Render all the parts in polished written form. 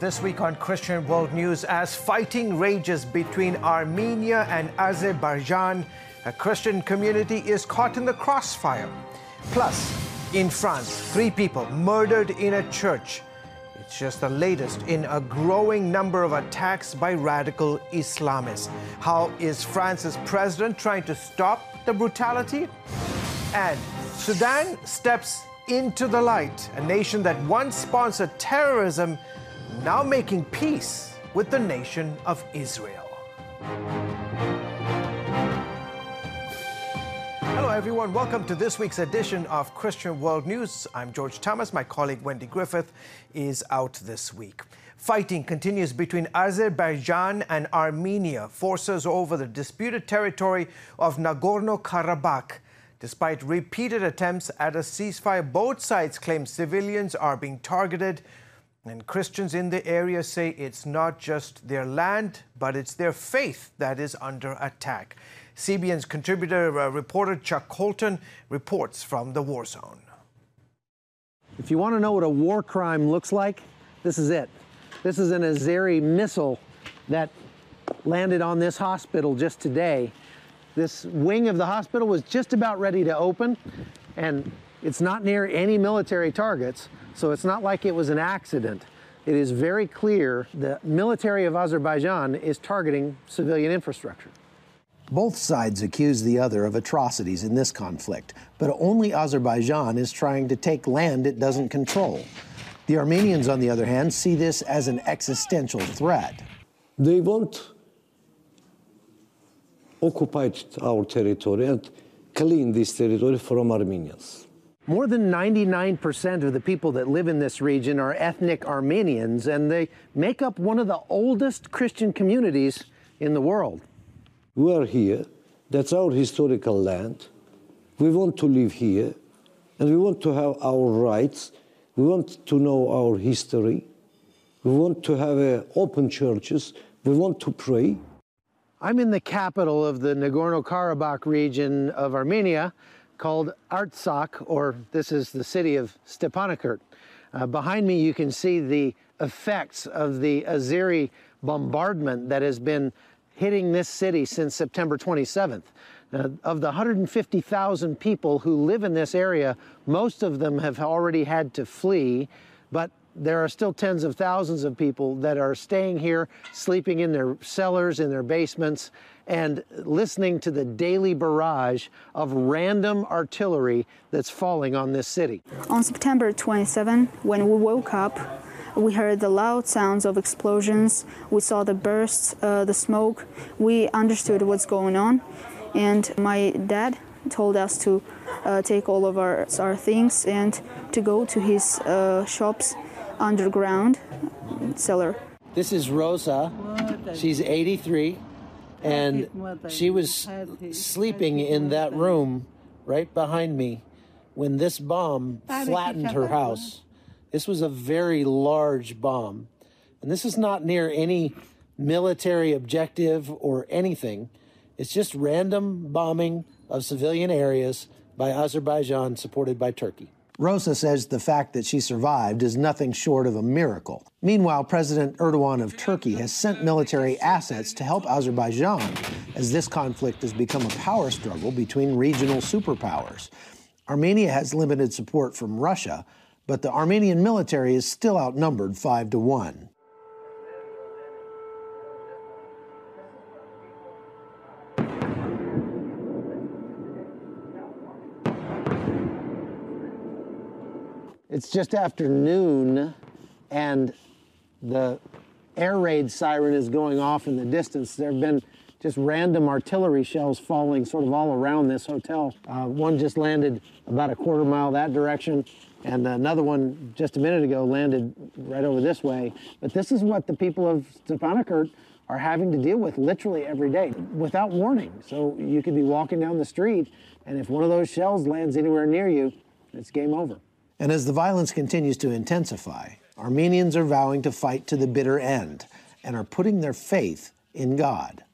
This week on Christian World News, as fighting rages between Armenia and Azerbaijan, a Christian community is caught in the crossfire. Plus, in France, 3 people murdered in a church. It's just the latest in a growing number of attacks by radical Islamists. How is France's president trying to stop the brutality? And Sudan steps into the light, a nation that once sponsored terrorism, now making peace with the nation of Israel. Hello everyone, welcome to this week's edition of Christian World News. I'm George Thomas. My colleague Wendy Griffith is out this week. Fighting continues between Azerbaijan and Armenia, forces over the disputed territory of Nagorno-Karabakh. Despite repeated attempts at a ceasefire, both sides claim civilians are being targeted. And Christians in the area say it's not just their land, but it's their faith that is under attack. CBN's contributor, reporter Chuck Holton reports from the war zone. If you want to know what a war crime looks like, this is it. This is an Azeri missile that landed on this hospital just today. This wing of the hospital was just about ready to open, and it's not near any military targets. So it's not like it was an accident. It is very clear the military of Azerbaijan is targeting civilian infrastructure. Both sides accuse the other of atrocities in this conflict, but only Azerbaijan is trying to take land it doesn't control. The Armenians, on the other hand, see this as an existential threat. They want occupy our territory and clean this territory from Armenians. More than 99% of the people that live in this region are ethnic Armenians, and they make up one of the oldest Christian communities in the world. We are here. That's our historical land. We want to live here, and we want to have our rights. We want to know our history. We want to have open churches. We want to pray. I'm in the capital of the Nagorno-Karabakh region of Armenia, called Artsakh, or this is the city of Stepanakert. Behind me, you can see the effects of the Azeri bombardment that has been hitting this city since September 27th. Of the 150,000 people who live in this area, most of them have already had to flee, but there are still tens of thousands of people that are staying here, sleeping in their cellars, in their basements, and listening to the daily barrage of random artillery that's falling on this city. On September 27, when we woke up, we heard the loud sounds of explosions. We saw the bursts, the smoke. We understood what's going on. And my dad told us to take all of our things and to go to his shop's underground cellar. This is Rosa. She's 83. And she was sleeping in that room right behind me when this bomb flattened her house. This was a very large bomb. And this is not near any military objective or anything. It's just random bombing of civilian areas by Azerbaijan, supported by Turkey. Rosa says the fact that she survived is nothing short of a miracle. Meanwhile, President Erdogan of Turkey has sent military assets to help Azerbaijan as this conflict has become a power struggle between regional superpowers. Armenia has limited support from Russia, but the Armenian military is still outnumbered 5-1. It's just after noon, and the air raid siren is going off in the distance. There have been just random artillery shells falling sort of all around this hotel. One just landed about a quarter mile that direction, and another one just a minute ago landed right over this way. But this is what the people of Stepanakert are having to deal with literally every day without warning. So you could be walking down the street, and if one of those shells lands anywhere near you, it's game over. And as the violence continues to intensify, Armenians are vowing to fight to the bitter end and are putting their faith in God.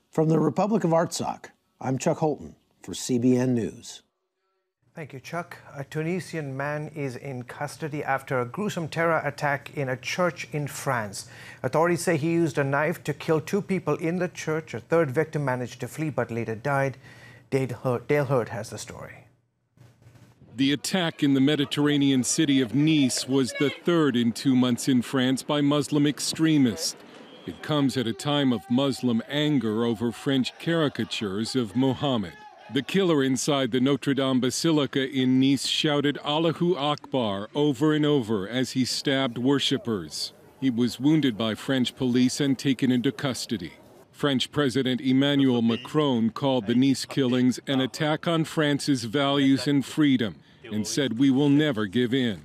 From the Republic of Artsakh, I'm Chuck Holton for CBN News. Thank you, Chuck. A Tunisian man is in custody after a gruesome terror attack in a church in France. Authorities say he used a knife to kill 2 people in the church. A third victim managed to flee but later died. Dale Hurd has the story. The attack in the Mediterranean city of Nice was the third in 2 months in France by Muslim extremists. It comes at a time of Muslim anger over French caricatures of Mohammed. The killer inside the Notre Dame Basilica in Nice shouted Allahu Akbar over and over as he stabbed worshippers. He was wounded by French police and taken into custody. French President Emmanuel Macron called the Nice killings an attack on France's values and freedom and said we will never give in.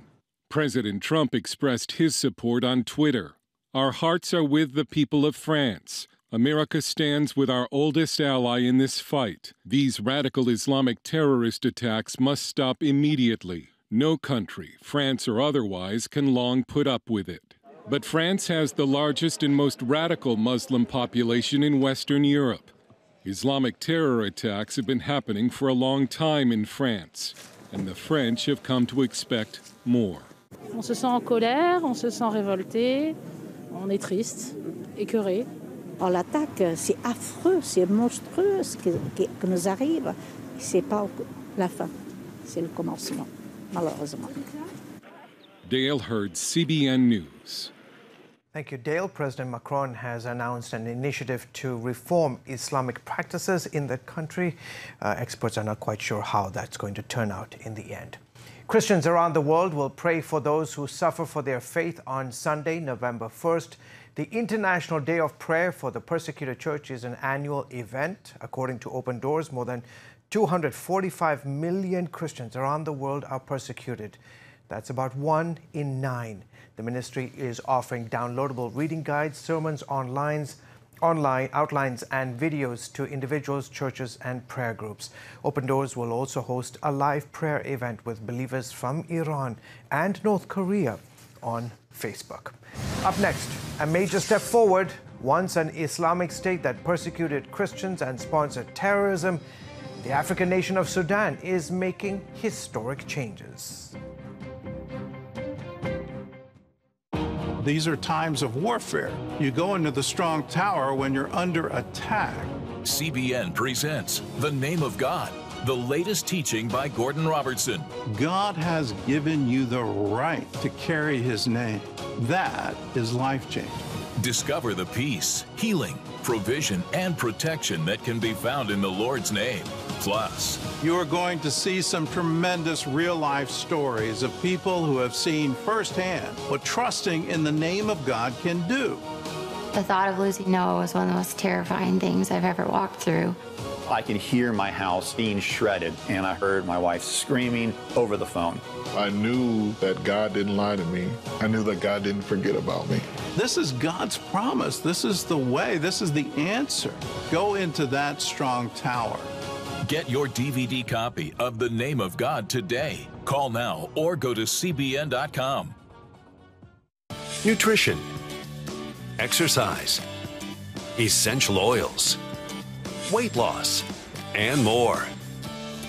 President Trump expressed his support on Twitter. Our hearts are with the people of France. America stands with our oldest ally in this fight. These radical Islamic terrorist attacks must stop immediately. No country, France or otherwise, can long put up with it. But France has the largest and most radical Muslim population in Western Europe. Islamic terror attacks have been happening for a long time in France, and the French have come to expect more. On se sent en colère, on se sent révolté, on est triste, écœuré. On l'attaque, c'est affreux, c'est monstrueux ce qui nous arrive. C'est pas la fin, c'est le commencement, malheureusement. Dale Hurd, CBN News. Thank you, Dale. President Macron has announced an initiative to reform Islamic practices in the country. Experts are not quite sure how that's going to turn out in the end. Christians around the world will pray for those who suffer for their faith on Sunday, November 1st. The International Day of Prayer for the Persecuted Church is an annual event. According to Open Doors, more than 245 million Christians around the world are persecuted. That's about 1 in 9. The ministry is offering downloadable reading guides, sermons, online outlines and videos to individuals, churches and prayer groups. Open Doors will also host a live prayer event with believers from Iran and North Korea on Facebook. Up next, a major step forward. Once an Islamic state that persecuted Christians and sponsored terrorism, the African nation of Sudan is making historic changes. These are times of warfare. You go into the strong tower when you're under attack. CBN presents The Name of God, the latest teaching by Gordon Robertson. God has given you the right to carry his name. That is life-changing. Discover the peace, healing, provision, and protection that can be found in the Lord's name. Plus, you are going to see some tremendous real-life stories of people who have seen firsthand what trusting in the name of God can do. The thought of losing Noah was one of the most terrifying things I've ever walked through. I could hear my house being shredded, and I heard my wife screaming over the phone. I knew that God didn't lie to me. I knew that God didn't forget about me. This is God's promise. This is the way. This is the answer. Go into that strong tower. Get your DVD copy of The Name of God today. Call now or go to cbn.com. Nutrition, exercise, essential oils, weight loss, and more.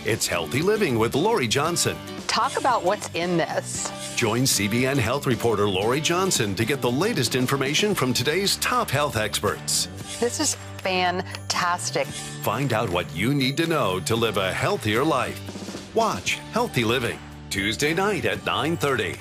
It's Healthy Living with Lori Johnson. Talk about what's in this. Join CBN health reporter Lori Johnson to get the latest information from today's top health experts. This is fantastic. Find out what you need to know to live a healthier life. Watch Healthy Living, Tuesday night at 9:30.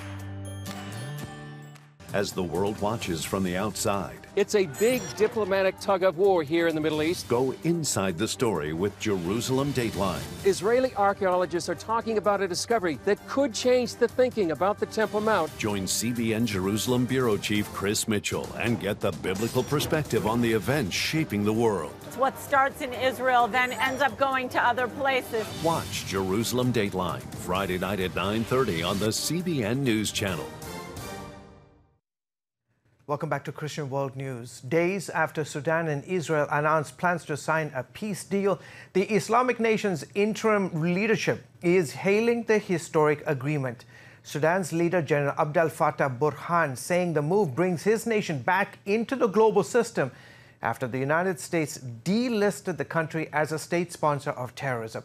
As the world watches from the outside, it's a big diplomatic tug-of-war here in the Middle East. Go inside the story with Jerusalem Dateline. Israeli archaeologists are talking about a discovery that could change the thinking about the Temple Mount. Join CBN Jerusalem Bureau Chief Chris Mitchell and get the biblical perspective on the events shaping the world. What starts in Israel then ends up going to other places. Watch Jerusalem Dateline, Friday night at 9:30 on the CBN News Channel. Welcome back to Christian World News. Days after Sudan and Israel announced plans to sign a peace deal, the Islamic nation's interim leadership is hailing the historic agreement. Sudan's leader, General Abdel Fattah Burhan, saying the move brings his nation back into the global system after the United States delisted the country as a state sponsor of terrorism.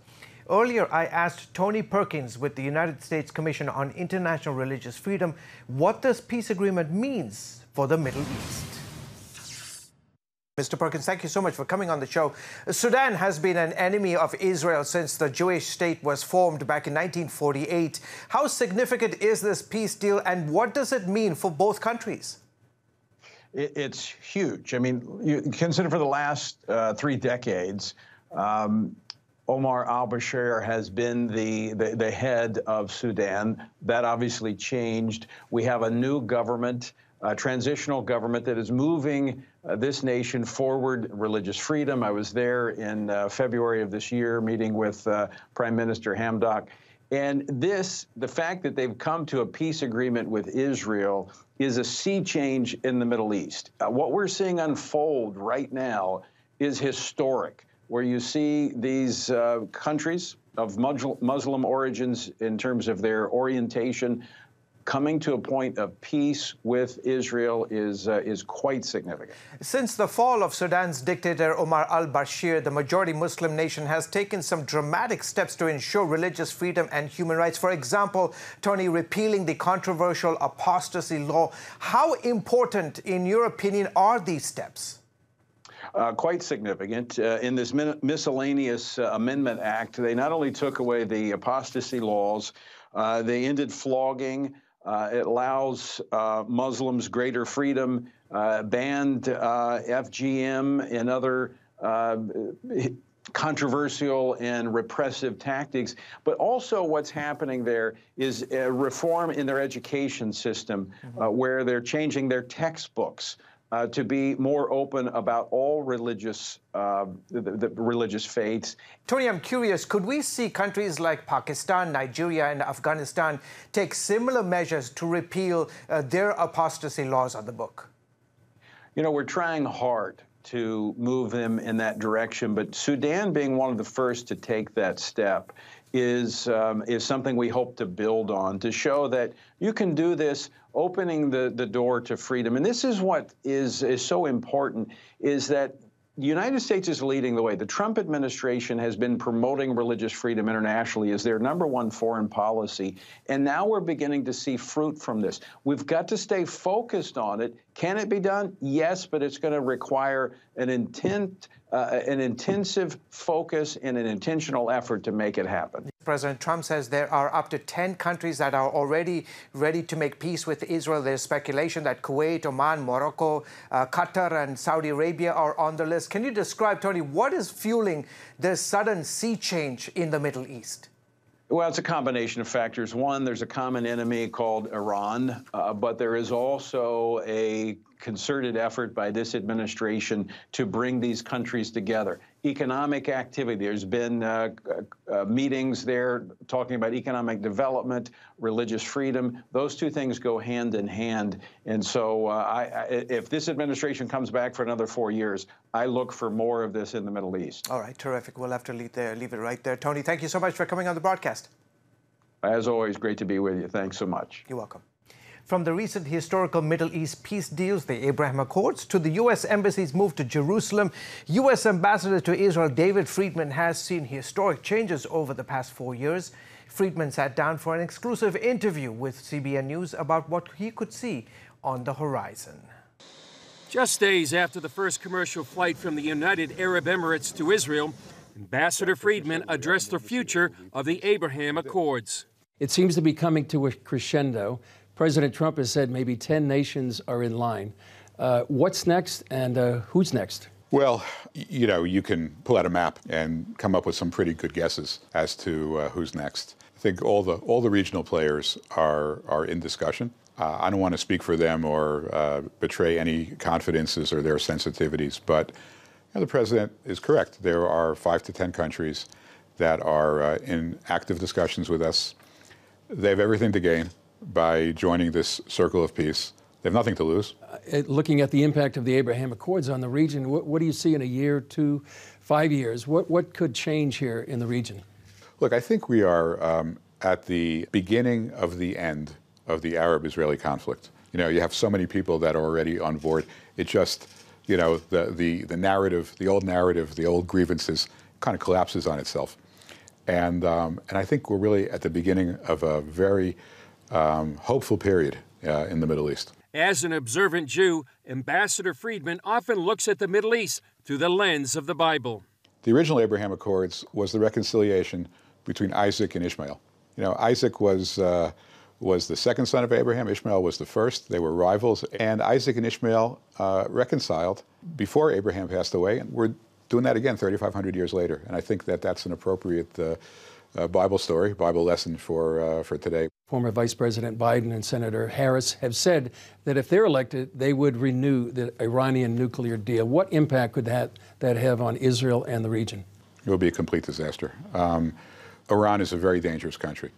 Earlier, I asked Tony Perkins with the United States Commission on International Religious Freedom what this peace agreement means for the Middle East. Mr. Perkins, thank you so much for coming on the show. Sudan has been an enemy of Israel since the Jewish state was formed back in 1948. How significant is this peace deal, and what does it mean for both countries? It's huge. I mean, you consider for the last 3 decades, Omar al-Bashir has been the head of Sudan. That obviously changed. We have a new government, a transitional government that is moving this nation forward, religious freedom. I was there in February of this year meeting with Prime Minister Hamdok. And the fact that they've come to a peace agreement with Israel is a sea change in the Middle East. What we're seeing unfold right now is historic, where you see these countries of Muslim origins in terms of their orientation coming to a point of peace with Israel is quite significant. Since the fall of Sudan's dictator Omar al-Bashir, the majority Muslim nation has taken some dramatic steps to ensure religious freedom and human rights. For example, Tony, repealing the controversial apostasy law. How important, in your opinion, are these steps? Quite significant. In this miscellaneous Amendment Act, they not only took away the apostasy laws, they ended flogging. It allows Muslims greater freedom, banned FGM and other controversial and repressive tactics. But also what's happening there is a reform in their education system, where they're changing their textbooks to be more open about all religious, the religious faiths. Tony, I'm curious, could we see countries like Pakistan, Nigeria, and Afghanistan take similar measures to repeal their apostasy laws on the book? You know, we're trying hard to move them in that direction, but Sudan being one of the first to take that step is something we hope to build on, to show that you can do this, opening the door to freedom. And this is what is so important, is that the United States is leading the way. The Trump administration has been promoting religious freedom internationally as their #1 foreign policy. And now we're beginning to see fruit from this. We've got to stay focused on it. Can it be done? Yes, but it's going to require an intensive focus and an intentional effort to make it happen. President Trump says there are up to 10 countries that are already ready to make peace with Israel. There's speculation that Kuwait, Oman, Morocco, Qatar, and Saudi Arabia are on the list. Can you describe, Tony, what is fueling this sudden sea change in the Middle East? Well, it's a combination of factors. One, there's a common enemy called Iran, but there is also a concerted effort by this administration to bring these countries together. Economic activity. There's been meetings there talking about economic development, religious freedom. Those two things go hand in hand. And so if this administration comes back for another 4 years, I look for more of this in the Middle East. All right, terrific. We'll have to leave it right there. Tony, thank you so much for coming on the broadcast. As always, great to be with you. Thanks so much. You're welcome. From the recent historical Middle East peace deals, the Abraham Accords, to the U.S. Embassy's move to Jerusalem, U.S. Ambassador to Israel David Friedman has seen historic changes over the past 4 years. Friedman sat down for an exclusive interview with CBN News about what he could see on the horizon. Just days after the first commercial flight from the United Arab Emirates to Israel, Ambassador Friedman addressed the future of the Abraham Accords. It seems to be coming to a crescendo. President Trump has said maybe 10 nations are in line. What's next, and who's next? Well, you know, you can pull out a map and come up with some pretty good guesses as to who's next. I think all the regional players are in discussion. I don't want to speak for them or betray any confidences or their sensitivities, but you know, the president is correct. There are 5 to 10 countries that are in active discussions with us. They have everything to gain by joining this circle of peace. They have nothing to lose. Looking at the impact of the Abraham Accords on the region, what do you see in a year, 2, 5 years? What could change here in the region? Look, I think we are at the beginning of the end of the Arab-Israeli conflict. You know, you have so many people that are already on board. It just, you know, the narrative, the old grievances kind of collapses on itself. And I think we're really at the beginning of a very hopeful period in the Middle East. As an observant Jew, Ambassador Friedman often looks at the Middle East through the lens of the Bible. The original Abraham Accords was the reconciliation between Isaac and Ishmael. You know, Isaac was the second son of Abraham. Ishmael was the first. They were rivals. And Isaac and Ishmael reconciled before Abraham passed away. And we're doing that again 3,500 years later. And I think that that's an appropriate Bible story, Bible lesson for today. Former Vice President Biden and Senator Harris have said that if they're elected, they would renew the Iranian nuclear deal. What impact could that have on Israel and the region? It will be a complete disaster. Iran is a very dangerous country.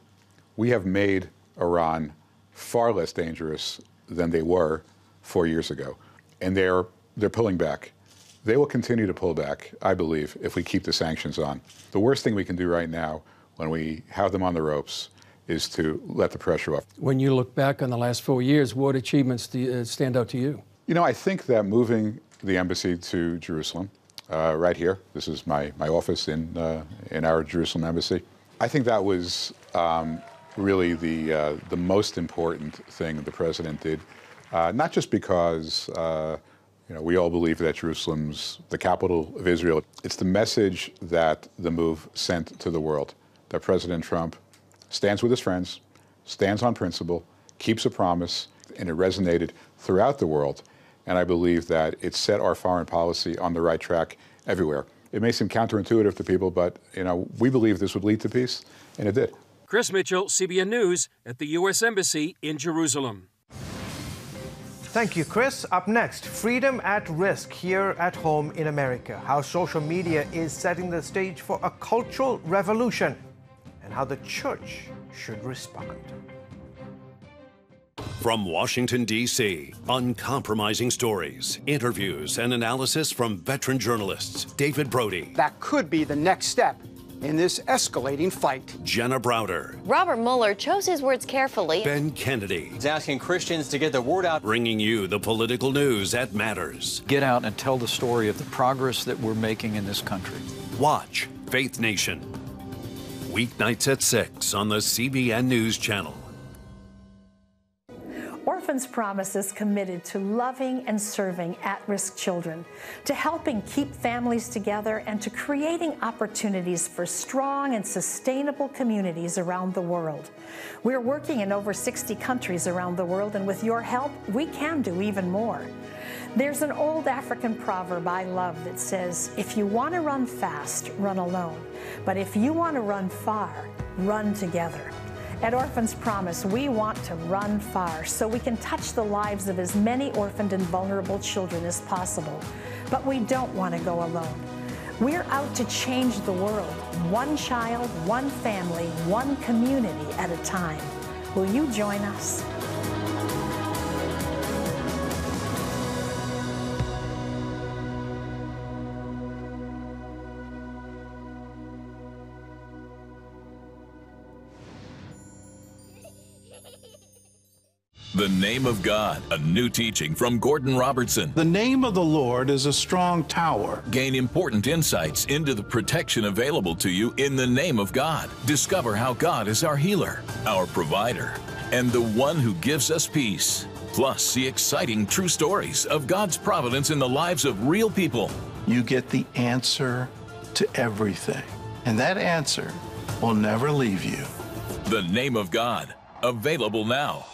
We have made Iran far less dangerous than they were 4 years ago. And they're pulling back. They will continue to pull back, I believe, if we keep the sanctions on. The worst thing we can do right now when we have them on the ropes is to let the pressure off. When you look back on the last 4 years, what achievements stand out to you? You know, I think that moving the embassy to Jerusalem, right here, this is my office in our Jerusalem embassy, I think that was really the most important thing the president did, not just because you know, we all believe that Jerusalem's the capital of Israel. It's the message that the move sent to the world, that President Trump stands with his friends, stands on principle, keeps a promise, and it resonated throughout the world. And I believe that it set our foreign policy on the right track everywhere. It may seem counterintuitive to people, but you know, we believe this would lead to peace, and it did. Chris Mitchell, CBN News at the U.S. Embassy in Jerusalem. Thank you, Chris. Up next, freedom at risk here at home in America. How social media is setting the stage for a cultural revolution and how the church should respond. From Washington, D.C., uncompromising stories, interviews, and analysis from veteran journalists David Brody. That could be the next step in this escalating fight. Jenna Browder. Robert Mueller chose his words carefully. Ben Kennedy. He's asking Christians to get the word out. Bringing you the political news that matters. Get out and tell the story of the progress that we're making in this country. Watch Faith Nation. Weeknights at 6 on the CBN News Channel. Orphans Promise is committed to loving and serving at-risk children, to helping keep families together, and to creating opportunities for strong and sustainable communities around the world. We're working in over 60 countries around the world, and with your help, we can do even more. There's an old African proverb I love that says, if you want to run fast, run alone. But if you want to run far, run together. At Orphans Promise, we want to run far so we can touch the lives of as many orphaned and vulnerable children as possible. But we don't want to go alone. We're out to change the world, one child, one family, one community at a time. Will you join us? The Name of God, a new teaching from Gordon Robertson. The name of the Lord is a strong tower. Gain important insights into the protection available to you in the name of God. Discover how God is our healer, our provider, and the one who gives us peace. Plus, see exciting true stories of God's providence in the lives of real people. You get the answer to everything, and that answer will never leave you. The Name of God, available now.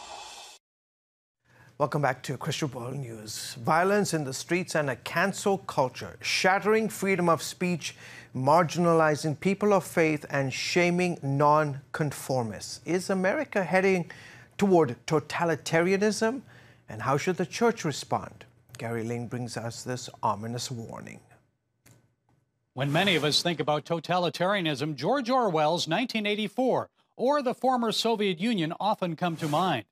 Welcome back to Crystal Ball News. Violence in the streets and a cancel culture, shattering freedom of speech, marginalizing people of faith, and shaming non-conformists. Is America heading toward totalitarianism? And how should the church respond? Gary Ling brings us this ominous warning. When many of us think about totalitarianism, George Orwell's 1984 or the former Soviet Union often come to mind.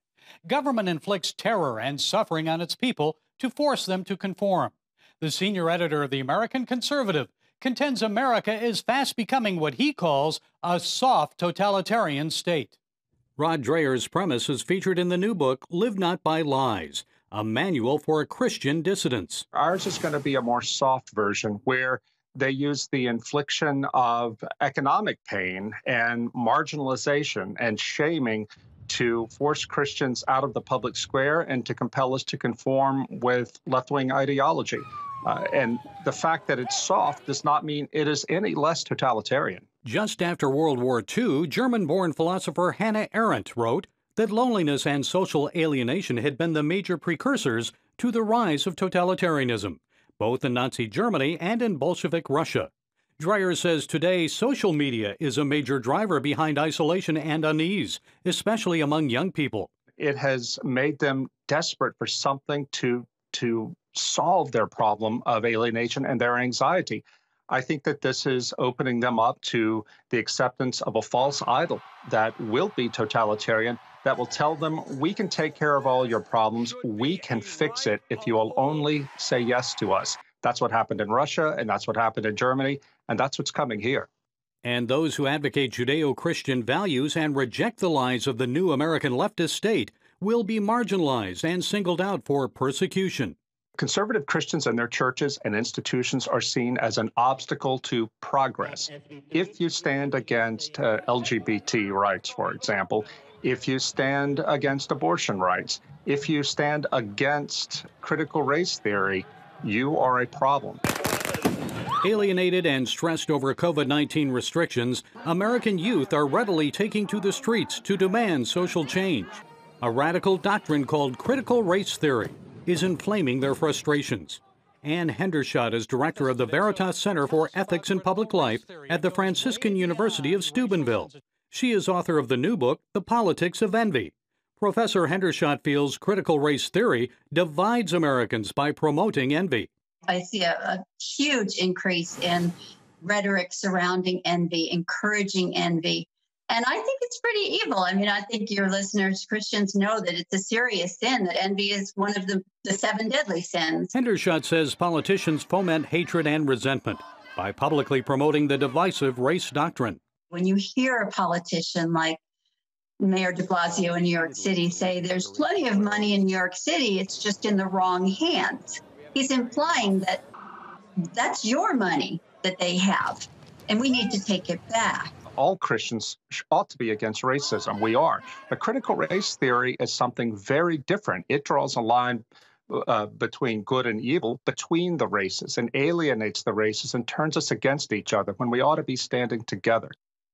Government inflicts terror and suffering on its people to force them to conform. The senior editor of the American Conservative contends America is fast becoming what he calls a soft totalitarian state. Rod Dreher's premise is featured in the new book, Live Not by Lies, a manual for Christian dissidents. Ours is going to be a more soft version where They use the infliction of economic pain and marginalization and shaming to force Christians out of the public square and to compel us to conform with left-wing ideology. And the fact that it's soft does not mean it is any less totalitarian. Just after World War II, German-born philosopher Hannah Arendt wrote that loneliness and social alienation had been the major precursors to the rise of totalitarianism, both in Nazi Germany and in Bolshevik Russia. Dreyer says today social media is a major driver behind isolation and unease, especially among young people. It has made them desperate for something to solve their problem of alienation and their anxiety. I think that this is opening them up to the acceptance of a false idol that will be totalitarian, that will tell them, we can take care of all your problems, we can fix it if you will only say yes to us. That's what happened in Russia, and that's what happened in Germany, and that's what's coming here. And those who advocate Judeo-Christian values and reject the lies of the new American leftist state will be marginalized and singled out for persecution. Conservative Christians and their churches and institutions are seen as an obstacle to progress. If you stand against LGBT rights, for example, if you stand against abortion rights, if you stand against critical race theory, you are a problem. Alienated and stressed over COVID-19 restrictions, American youth are readily taking to the streets to demand social change. A radical doctrine called critical race theory is inflaming their frustrations. Ann Hendershot is director of the Veritas Center for Ethics in Public Life at the Franciscan University of Steubenville. She is author of the new book, The Politics of Envy. Professor Hendershot feels critical race theory divides Americans by promoting envy. I see a huge increase in rhetoric surrounding envy, encouraging envy. And I think it's pretty evil. I mean, I think your listeners, Christians, know that it's a serious sin, that envy is one of the 7 deadly sins. Hendershot says politicians foment hatred and resentment by publicly promoting the divisive race doctrine. When you hear a politician like Mayor de Blasio in New York City say there's plenty of money in New York City, it's just in the wrong hands, he's implying that that's your money that they have, and we need to take it back. All Christians ought to be against racism. We are. But critical race theory is something very different. It draws a line between good and evil, between the races, and alienates the races and turns us against each other when we ought to be standing together.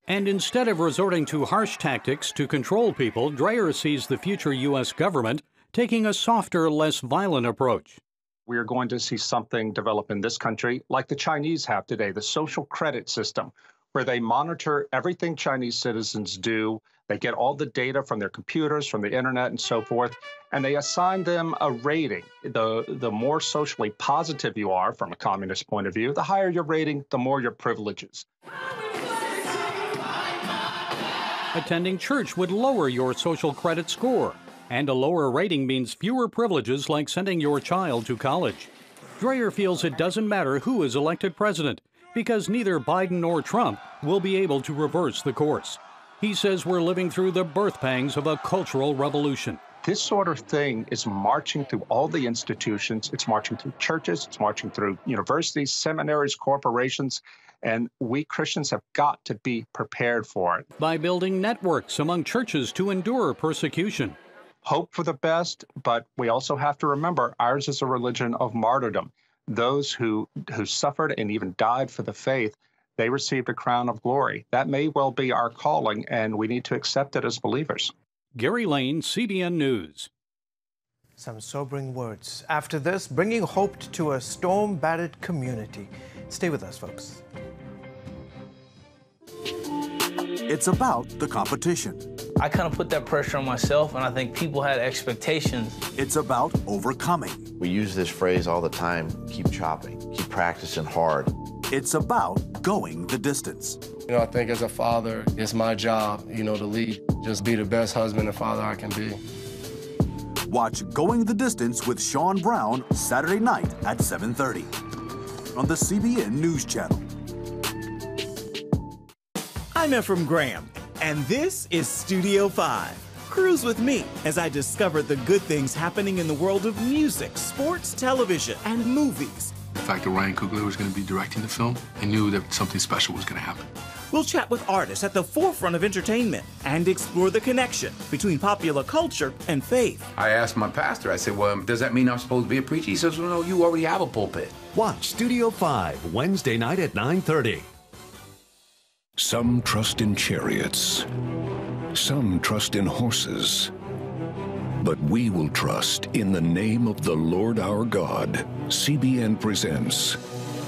And instead of resorting to harsh tactics to control people, Dreyer sees the future U.S. government taking a softer, less violent approach. We are going to see something develop in this country like the Chinese have today, the social credit system, where they monitor everything Chinese citizens do. They get all the data from their computers, from the internet, and so forth, and they assign them a rating. The more socially positive you are from a communist point of view, the higher your rating, the more your privileges. Attending church would lower your social credit score, and a lower rating means fewer privileges like sending your child to college. Dreyer feels it doesn't matter who is elected president, because neither Biden nor Trump will be able to reverse the course. He says we're living through the birth pangs of a cultural revolution. This sort of thing is marching through all the institutions. It's marching through churches. It's marching through universities, seminaries, corporations. And we Christians have got to be prepared for it. By building networks among churches to endure persecution. Hope for the best, but we also have to remember ours is a religion of martyrdom. Those who suffered and even died for the faith, they received a crown of glory. That may well be our calling, and we need to accept it as believers. Gary Lane, CBN News. Some sobering words. After this, bringing hope to a storm-battered community. Stay with us, folks. It's about the competition. I kind of put that pressure on myself, and I think people had expectations. It's about overcoming. We use this phrase all the time, keep chopping, keep practicing hard. It's about going the distance. You know, I think as a father, it's my job, to lead. Just be the best husband and father I can be. Watch Going the Distance with Sean Brown Saturday night at 7:30 on the CBN News Channel. I'm Ephraim Graham, and this is Studio 5. Cruise with me as I discover the good things happening in the world of music, sports, television, and movies. The fact that Ryan Coogler was going to be directing the film, I knew that something special was going to happen. We'll chat with artists at the forefront of entertainment and explore the connection between popular culture and faith. I asked my pastor, I said, well, does that mean I'm supposed to be a preacher? He says, well, no, you already have a pulpit. Watch Studio 5, Wednesday night at 9:30. Some trust in chariots. Some trust in horses. But we will trust in the name of the Lord our God. CBN presents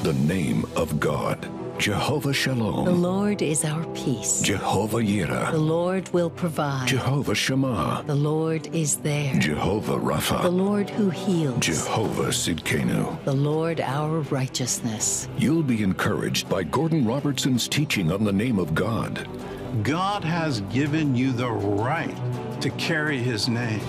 the name of God. Jehovah Shalom. The Lord is our peace. Jehovah Yireh. The Lord will provide. Jehovah Shammah. The Lord is there. Jehovah Rapha. The Lord who heals. Jehovah Sidkenu. The Lord our righteousness. You'll be encouraged by Gordon Robertson's teaching on the name of God. God has given you the right to carry his name.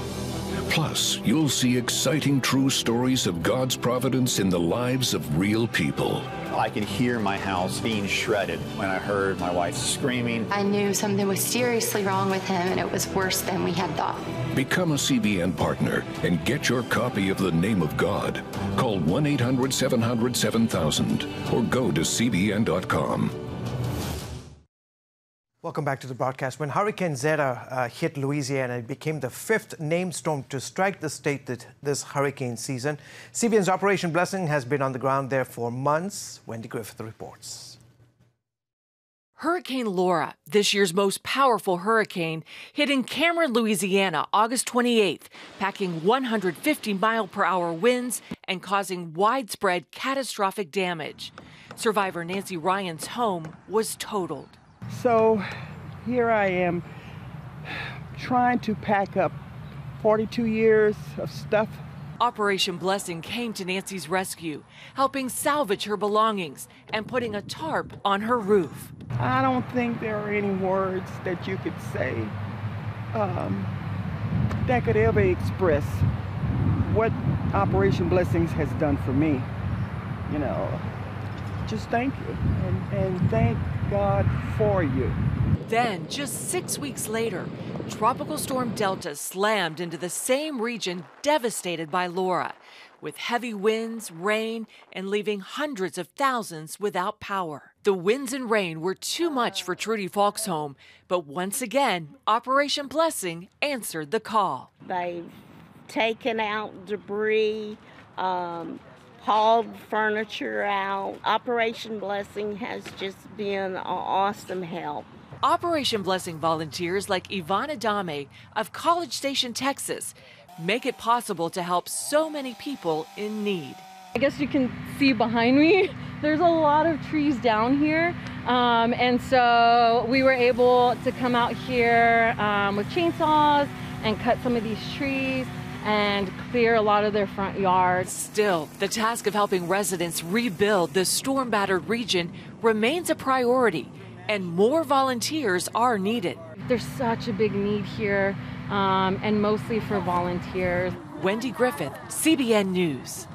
Plus, you'll see exciting true stories of God's providence in the lives of real people. I could hear my house being shredded when I heard my wife screaming. I knew something was seriously wrong with him, and it was worse than we had thought. Become a CBN partner and get your copy of The Name of God. Call 1-800-700-7000 or go to cbn.com. Welcome back to the broadcast. When Hurricane Zeta hit Louisiana, it became the 5th named storm to strike the state this hurricane season. CBN's Operation Blessing has been on the ground there for months. Wendy Griffith reports. Hurricane Laura, this year's most powerful hurricane, hit in Cameron, Louisiana, August 28th, packing 150-mile-per-hour winds and causing widespread catastrophic damage. Survivor Nancy Ryan's home was totaled. So here I am trying to pack up 42 years of stuff. Operation Blessing came to Nancy's rescue, helping salvage her belongings and putting a tarp on her roof. I don't think there are any words that you could say that could ever express what Operation Blessings has done for me. You know, just thank you and thank God for you. Then, just 6 weeks later, Tropical Storm Delta slammed into the same region devastated by Laura, with heavy winds, rain, and leaving hundreds of thousands without power. The winds and rain were too much for Trudy Falk's home, but once again, Operation Blessing answered the call. They've taken out debris, hauled furniture out. Operation Blessing has just been an awesome help. Operation Blessing volunteers like Yvonne Adame of College Station, Texas, make it possible to help so many people in need. I guess you can see behind me, there's a lot of trees down here. And so we were able to come out here with chainsaws and cut some of these trees and clear a lot of their front yards. Still, the task of helping residents rebuild this storm-battered region remains a priority, and more volunteers are needed. There's such a big need here, and mostly for volunteers. Wendy Griffith, CBN News.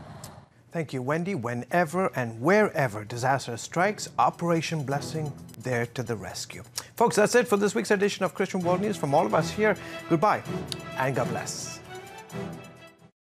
Thank you, Wendy. Whenever and wherever disaster strikes, Operation Blessing there to the rescue. Folks, that's it for this week's edition of Christian World News. From all of us here, goodbye and God bless.